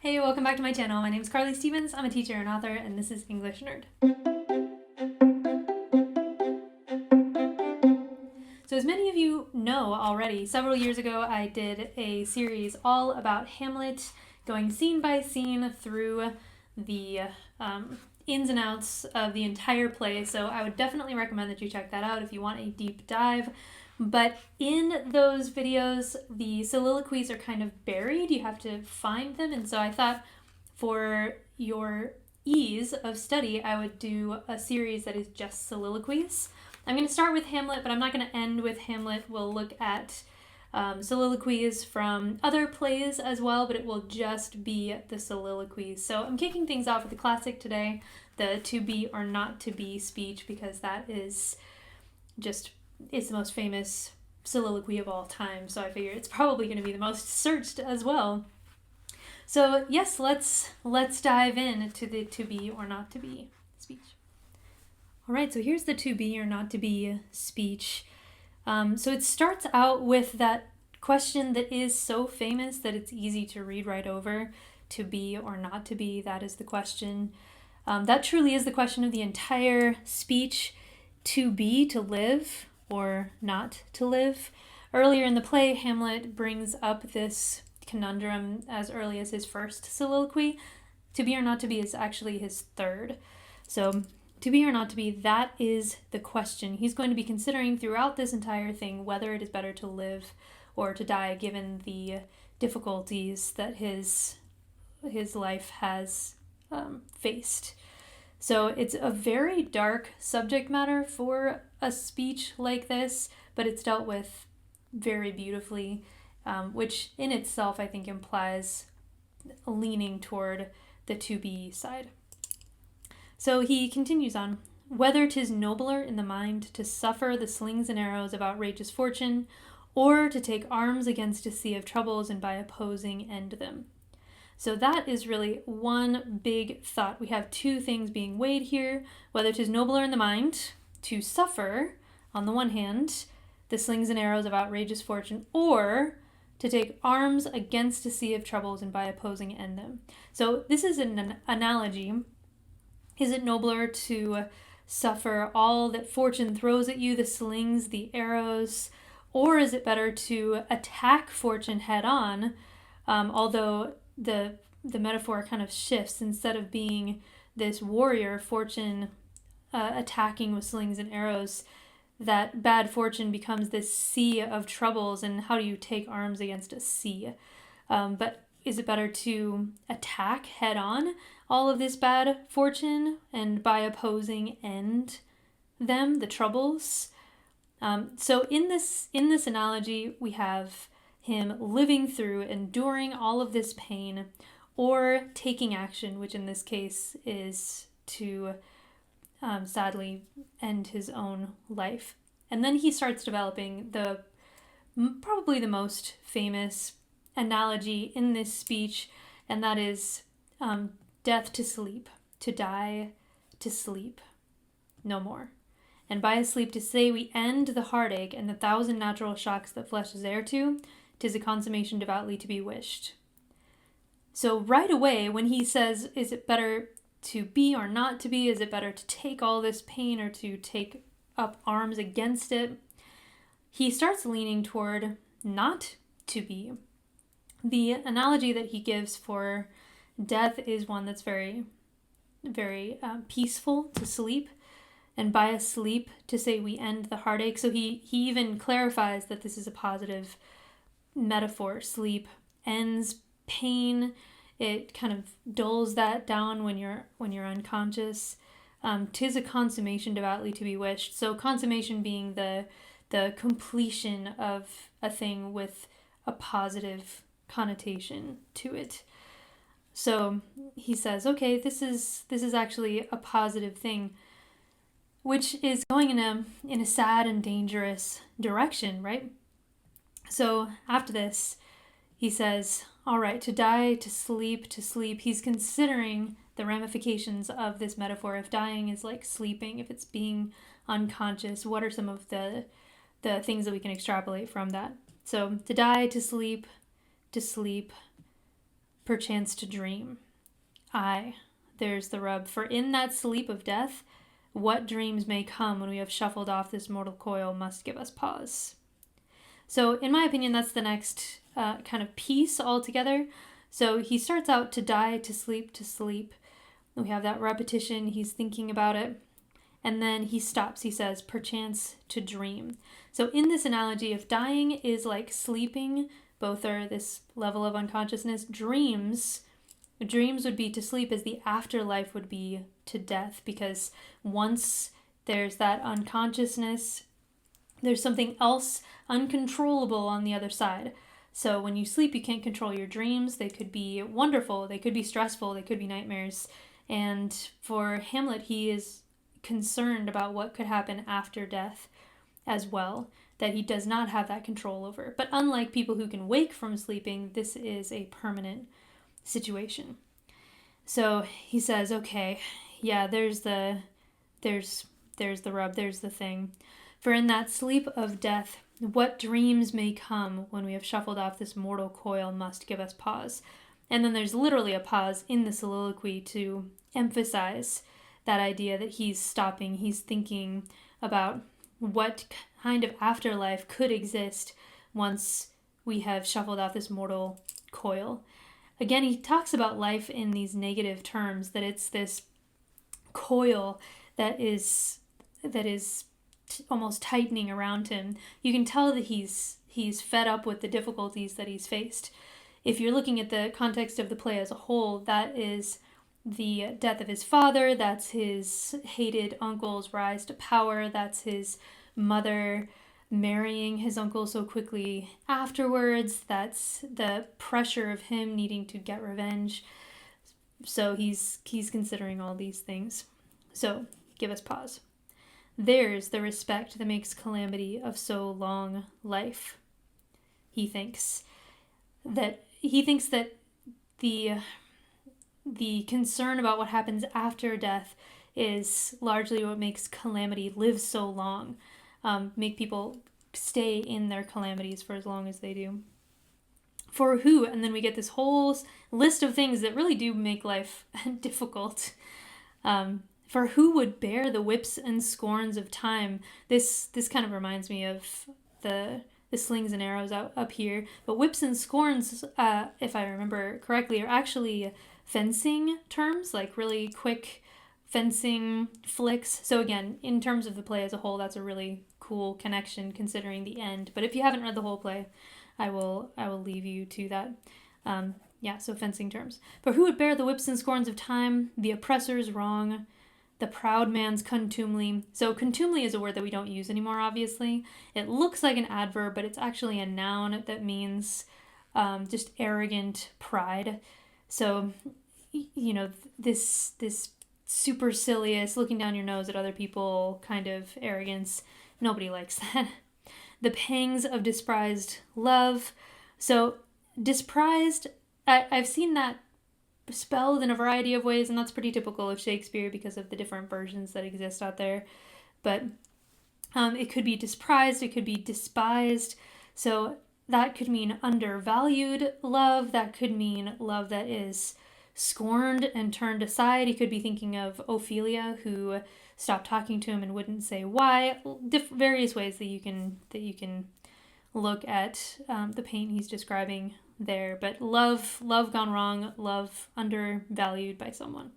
Hey, welcome back to my channel. My name is Carly Stevens. I'm a teacher and author, and this is English Nerd. So as many of you know already, several years ago I did a series all about Hamlet, going scene by scene through the ins and outs of the entire play. So I would definitely recommend that you check that out if you want a deep dive. But in those videos, the soliloquies are kind of buried. You have to find them. And so I thought for your ease of study, I would do a series that is just soliloquies. I'm going to start with Hamlet, but I'm not going to end with Hamlet. We'll look at soliloquies from other plays as well, but it will just be the soliloquies. So I'm kicking things off with the classic today, the to be or not to be speech, because that is just, it's the most famous soliloquy of all time. So I figure it's probably going to be the most searched as well. So yes, let's dive in to the to be or not to be speech. All right, so here's the to be or not to be speech. So it starts out with that question that is so famous that it's easy to read right over. To be or not to be, that is the question. That truly is the question of the entire speech. To be, to live, or not to live. Earlier in the play, Hamlet brings up this conundrum as early as his first soliloquy. To be or not to be is actually his third. So to be or not to be, that is the question. He's going to be considering throughout this entire thing whether it is better to live or to die, given the difficulties that his life has faced. So it's a very dark subject matter for a speech like this, but it's dealt with very beautifully, which in itself I think implies a leaning toward the to be side. So he continues on, whether 'tis nobler in the mind to suffer the slings and arrows of outrageous fortune, or to take arms against a sea of troubles and by opposing end them. So that is really one big thought. We have two things being weighed here, whether 'tis nobler in the mind to suffer, on the one hand, the slings and arrows of outrageous fortune, or to take arms against a sea of troubles and by opposing end them. So this is an analogy. Is it nobler to suffer all that fortune throws at you, the slings, the arrows, or is it better to attack fortune head on, although the metaphor kind of shifts. Instead of being this warrior, fortune attacking with slings and arrows, that bad fortune becomes this sea of troubles, and how do you take arms against a sea? But is it better to attack head on all of this bad fortune and by opposing end them, the troubles? So in this analogy, we have him living through, enduring all of this pain, or taking action, which in this case is to sadly end his own life. And then he starts developing probably the most famous analogy in this speech, and that is death to sleep, to die to sleep, no more. And by a sleep to say we end the heartache and the thousand natural shocks that flesh is heir to, 'tis a consummation devoutly to be wished. So right away, when he says, is it better to be or not to be? Is it better to take all this pain or to take up arms against it? He starts leaning toward not to be. The analogy that he gives for death is one that's very, very peaceful, to sleep, and by a sleep to say we end the heartache. So he even clarifies that this is a positive metaphor. Sleep ends pain. It kind of dulls that down when you're unconscious. 'Tis a consummation devoutly to be wished. So consummation being the completion of a thing with a positive connotation to it. So he says, okay, this is actually a positive thing, which is going in a sad and dangerous direction, right? So after this, he says, all right, to die, to sleep, to sleep. He's considering the ramifications of this metaphor. If dying is like sleeping, if it's being unconscious, what are some of the things that we can extrapolate from that? So to die, to sleep, perchance to dream. Aye, there's the rub. For in that sleep of death, what dreams may come when we have shuffled off this mortal coil must give us pause. So in my opinion, that's the next kind of piece altogether. So he starts out to die, to sleep, to sleep. We have that repetition. He's thinking about it. And then he stops. He says, perchance to dream. So in this analogy, if dying is like sleeping, both are this level of unconsciousness, dreams would be to sleep as the afterlife would be to death, because once there's that unconsciousness, there's something else uncontrollable on the other side. So when you sleep, you can't control your dreams. They could be wonderful, they could be stressful, they could be nightmares. And for Hamlet, he is concerned about what could happen after death as well, that he does not have that control over. But unlike people who can wake from sleeping, this is a permanent situation. So he says, okay, yeah, there's the rub, there's the thing. For in that sleep of death, what dreams may come when we have shuffled off this mortal coil must give us pause. And then there's literally a pause in the soliloquy to emphasize that idea that he's stopping, he's thinking about what kind of afterlife could exist once we have shuffled off this mortal coil. Again, he talks about life in these negative terms, that it's this coil that is almost tightening around him. You can tell that he's fed up with the difficulties that he's faced. If you're looking at the context of the play as a whole, that is the death of his father, that's his hated uncle's rise to power, that's his mother marrying his uncle so quickly afterwards, that's the pressure of him needing to get revenge. So he's considering all these things. So give us pause. There's the respect that makes calamity of so long life. He thinks that the concern about what happens after death is largely what makes calamity live so long, make people stay in their calamities for as long as they do. For who, and then we get this whole list of things that really do make life difficult. For who would bear the whips and scorns of time? This kind of reminds me of the slings and arrows up here. But whips and scorns, if I remember correctly, are actually fencing terms, like really quick fencing flicks. So again, in terms of the play as a whole, that's a really cool connection considering the end. But if you haven't read the whole play, I will leave you to that. So fencing terms. For who would bear the whips and scorns of time, the oppressor's wrong, the proud man's contumely. So contumely is a word that we don't use anymore, obviously. It looks like an adverb, but it's actually a noun that means just arrogant pride. So, this supercilious, looking down your nose at other people kind of arrogance, nobody likes that. The pangs of despised love. So despised, I've seen that spelled in a variety of ways, and that's pretty typical of Shakespeare because of the different versions that exist out there. But it could be desprised, it could be despised. So that could mean undervalued love. That could mean love that is scorned and turned aside. He could be thinking of Ophelia, who stopped talking to him and wouldn't say why. Various ways that you can look at the pain he's describing there. But love gone wrong, love undervalued by someone.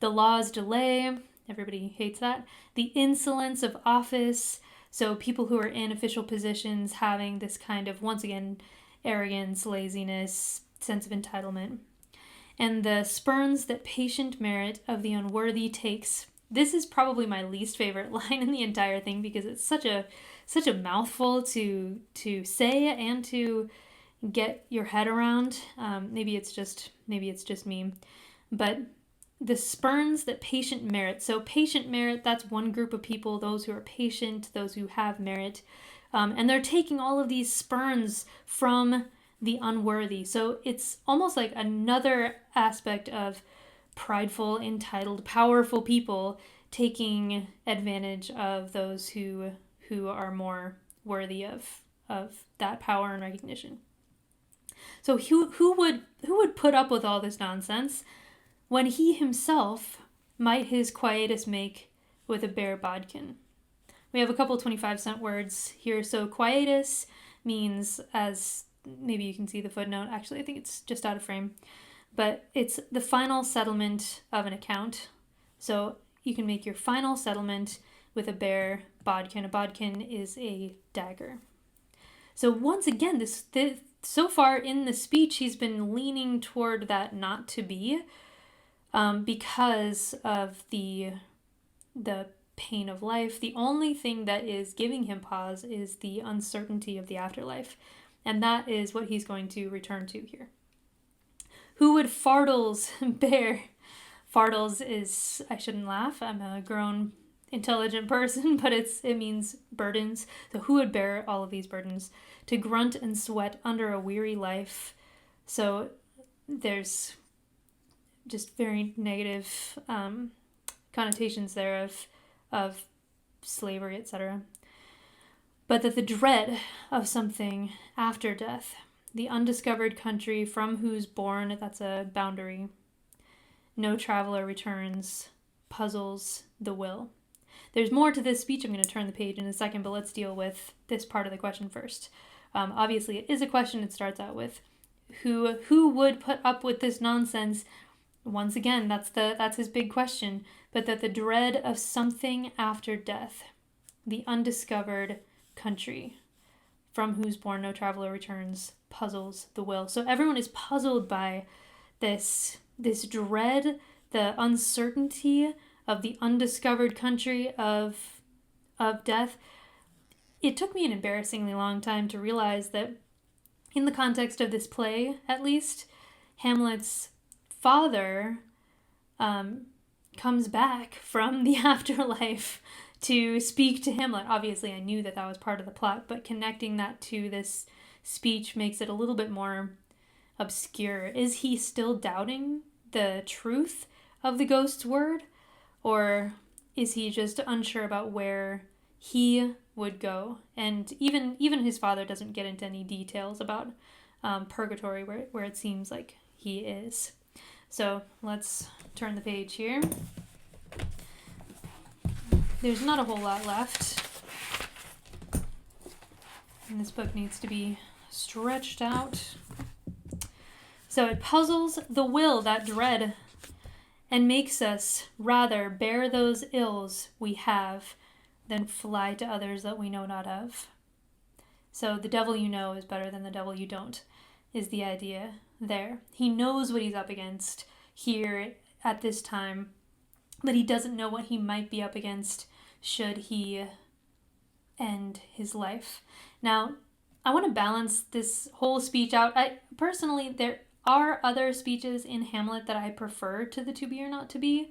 The law's delay, everybody hates that. The insolence of office, so people who are in official positions having this kind of, once again, arrogance, laziness, sense of entitlement. And the spurns that patient merit of the unworthy takes. This is probably my least favorite line in the entire thing because it's such a mouthful to say and to get your head around. Maybe it's just me, but the spurns that patient merit. So patient merit, that's one group of people, those who are patient, those who have merit, and they're taking all of these spurns from the unworthy. So it's almost like another aspect of prideful, entitled, powerful people taking advantage of those who are more worthy of that power and recognition. So who would put up with all this nonsense when he himself might his quietus make with a bare bodkin? We have a couple 25-cent words here. So quietus means, as maybe you can see the footnote, actually I think it's just out of frame, but it's the final settlement of an account. So you can make your final settlement with a bare bodkin. A bodkin is a dagger. So once again, so far in the speech, he's been leaning toward that not to be, because of the pain of life. The only thing that is giving him pause is the uncertainty of the afterlife. And that is what he's going to return to here. Who would fardels bear? Fardels is, I shouldn't laugh, I'm a grown, intelligent person, but it means burdens. So who would bear all of these burdens? To grunt and sweat under a weary life. So there's just very negative connotations there of slavery, etc. But that the dread of something after death, the undiscovered country from whose bourne, that's a boundary, no traveler returns, puzzles the will. There's more to this speech. I'm going to turn the page in a second, but let's deal with this part of the question first. Obviously, it is a question. It starts out with, who would put up with this nonsense? Once again, that's his big question. But that the dread of something after death, the undiscovered country, from whose bourne no traveler returns, puzzles the will. So everyone is puzzled by this dread, the uncertainty of the undiscovered country of death. It took me an embarrassingly long time to realize that in the context of this play, at least, Hamlet's father comes back from the afterlife to speak to Hamlet. Obviously, I knew that was part of the plot, but connecting that to this speech makes it a little bit more obscure. Is he still doubting the truth of the ghost's word? Or is he just unsure about where he would go? And even his father doesn't get into any details about purgatory, where it seems like he is. So let's turn the page here. There's not a whole lot left. And this book needs to be stretched out. So it puzzles the will, that dread, and makes us rather bear those ills we have than fly to others that we know not of. So the devil you know is better than the devil you don't, is the idea there. He knows what he's up against here at this time, but he doesn't know what he might be up against should he end his life. Now, I want to balance this whole speech out. There are other speeches in Hamlet that I prefer to the to be or not to be,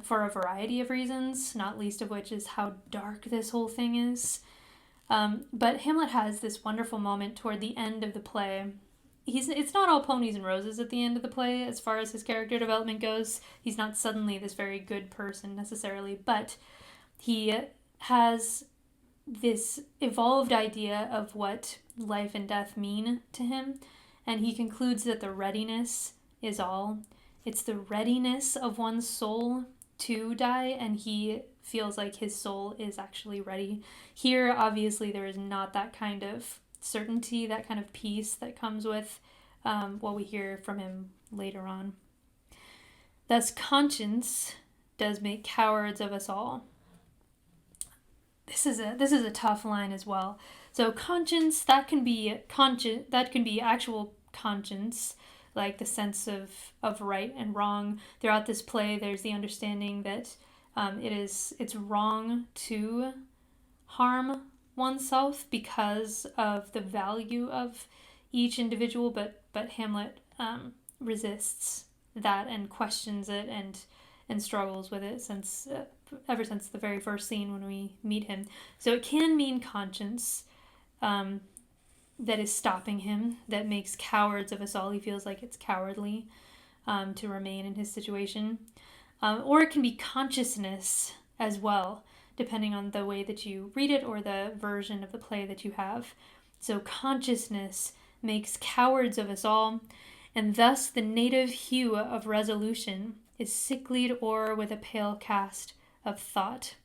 for a variety of reasons, not least of which is how dark this whole thing is. But Hamlet has this wonderful moment toward the end of the play. It's not all ponies and roses at the end of the play as far as his character development goes. He's not suddenly this very good person necessarily, but he has this evolved idea of what life and death mean to him, and he concludes that the readiness is all. It's the readiness of one's soul to die, and he feels like his soul is actually ready. Here, obviously, there is not that kind of certainty, that kind of peace that comes with what we hear from him later on. Thus, conscience does make cowards of us all. This is a tough line as well. So conscience, that can be actual conscience, like the sense of right and wrong. Throughout this play, there's the understanding that it's wrong to harm oneself because of the value of each individual, but Hamlet resists that and questions it and struggles with it ever since the very first scene when we meet him. So it can mean conscience that is stopping him, that makes cowards of us all. He feels like it's cowardly to remain in his situation. Or it can be consciousness as well, depending on the way that you read it or the version of the play that you have. So consciousness makes cowards of us all, and thus the native hue of resolution is sicklied o'er with a pale cast of thought.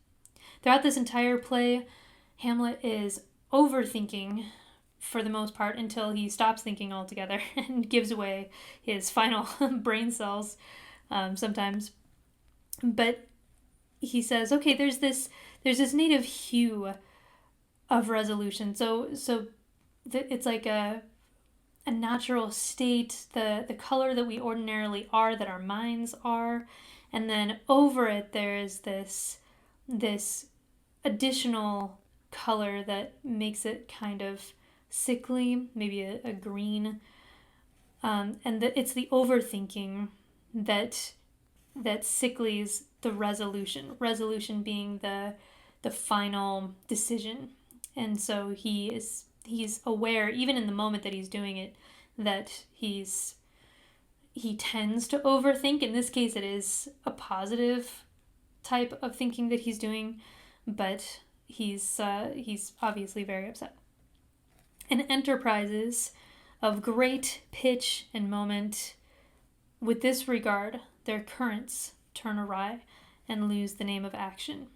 Throughout this entire play, Hamlet is overthinking for the most part until he stops thinking altogether and gives away his final brain cells sometimes. But he says, okay, there's this native hue of resolution. So it's like a natural state, the color that we ordinarily are, that our minds are, and then over it there's this additional color that makes it kind of sickly, maybe a green, and it's the overthinking that sicklies the resolution being the final decision. And so he's aware, even in the moment that he's doing it, that he tends to overthink. In this case, it is a positive type of thinking that he's doing, but he's obviously very upset. And enterprises of great pitch and moment, with this regard, their currents turn awry and lose the name of action.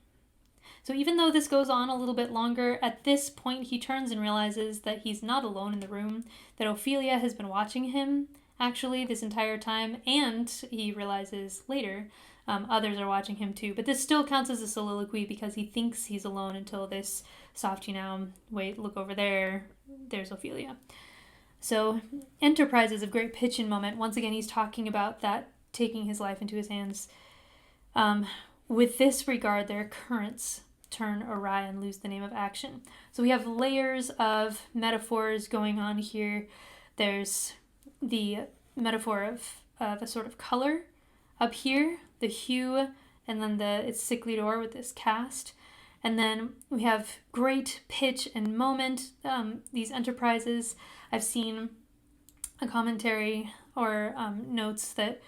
So even though this goes on a little bit longer, at this point he turns and realizes that he's not alone in the room, that Ophelia has been watching him actually this entire time, and he realizes later others are watching him too. But this still counts as a soliloquy because he thinks he's alone until this soft you now, wait, look over there, there's Ophelia. So enterprises of great pitch and moment, once again he's talking about that, taking his life into his hands. With this regard, their currents turn awry and lose the name of action. So we have layers of metaphors going on here. There's the metaphor of a sort of color up here, the hue, and then it's sicklied o'er with this cast. And then we have great pitch and moment, these enterprises. I've seen a commentary or notes that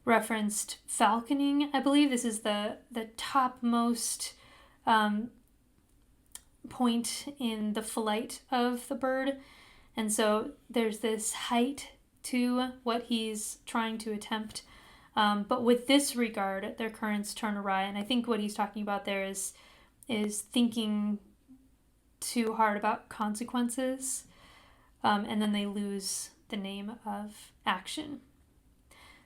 referenced falconing. I believe this is the topmost point in the flight of the bird. And so there's this height to what he's trying to attempt. But with this regard, their currents turn awry. And I think what he's talking about there is thinking too hard about consequences. And then they lose the name of action.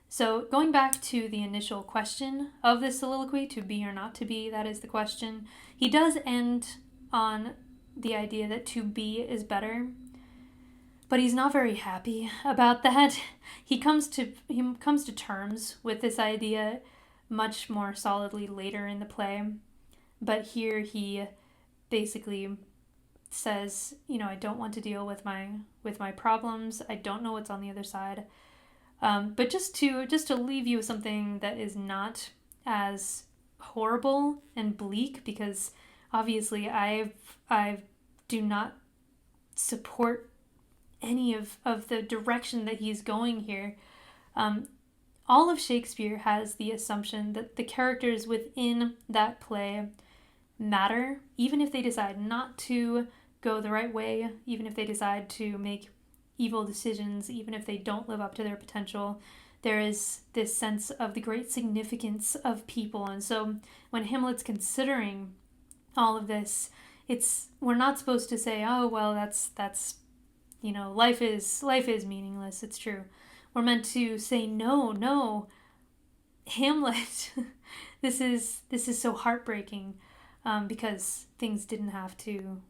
So going back to the initial question of this soliloquy, to be or not to be, that is the question. He does end on the idea that to be is better, but he's not very happy about that. He comes to terms with this idea much more solidly later in the play, but here he basically says, I don't want to deal with my problems. I don't know what's on the other side. But just to leave you with something that is not as horrible and bleak, because obviously I do not support any of the direction that he's going here. All of Shakespeare has the assumption that the characters within that play matter, even if they decide not to go the right way, even if they decide to make evil decisions, even if they don't live up to their potential. There is this sense of the great significance of people. And so when Hamlet's considering all of this, we're not supposed to say, oh, well, that's life is meaningless. It's true. We're meant to say, no, Hamlet, this is so heartbreaking, because things didn't have to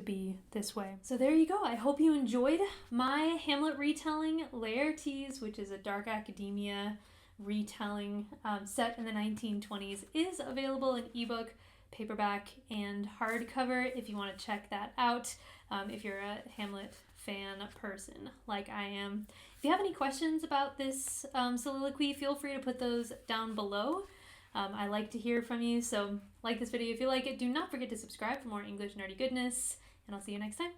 be this way. So there you go. I hope you enjoyed my Hamlet retelling. Laertes, which is a dark academia retelling set in the 1920s, is available in ebook, paperback, and hardcover if you want to check that out, if you're a Hamlet fan person like I am. If you have any questions about this soliloquy, feel free to put those down below. I like to hear from you, so like this video if you like it. Do not forget to subscribe for more English nerdy goodness, and I'll see you next time.